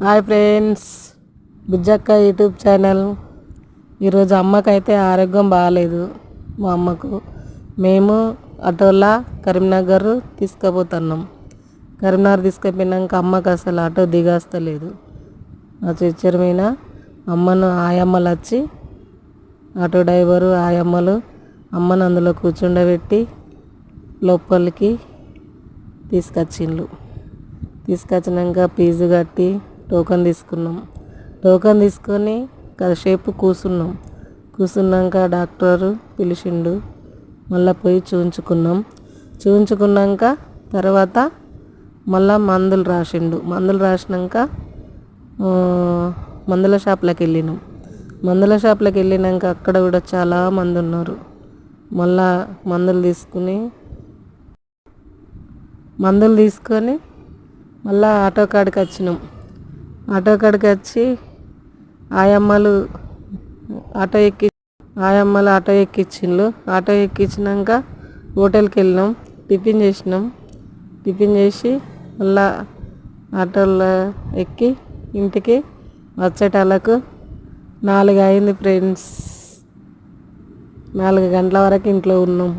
Hi friends, బుజ్జక్క YouTube channel. ఈరోజు అమ్మకైతే ఆరోగ్యం బాగాలేదు. మా అమ్మకు మేము ఆటోలా కరీంనగర్ తీసుకుపోతున్నాం. కరీంనగర్ తీసుకుపోయినాక అమ్మకు అసలు ఆటో దిగస్తలేదు. ఆ చిచ్చర మీద అమ్మను ఆయమ్మలు వచ్చి ఆటో డ్రైవరు ఆయమ్మలు అమ్మను అందులో కూర్చుండబెట్టి లోపలికి తీసుకొచ్చిండ్రు. తీసుకొచ్చినాక ఫీజు కట్టి టోకెన్ తీసుకున్నాం. టోకెన్ తీసుకొని కాసేపు కూర్చున్నాక డాక్టరు పిలిచిండు. మళ్ళీ పోయి చూయించుకున్నాక తర్వాత మళ్ళీ మందులు రాసినాక మందుల షాప్లోకి వెళ్ళినాక అక్కడ కూడా చాలామంది ఉన్నారు. మళ్ళా మందులు తీసుకొని మళ్ళీ ఆటో కాడికి వచ్చినాం. ఆటో కాడికి వచ్చి ఆయమ్మలు ఆటో ఎక్కించిండ్రు. ఆటో ఎక్కించినాక హోటల్కి వెళ్ళినాం. టిఫిన్ చేసి మళ్ళా ఆటోలో ఎక్కి ఇంటికి వచ్చేటాలకు 4 అయింది ఫ్రెండ్స్. 4 గంటల వరకు ఇంట్లో ఉన్నాం.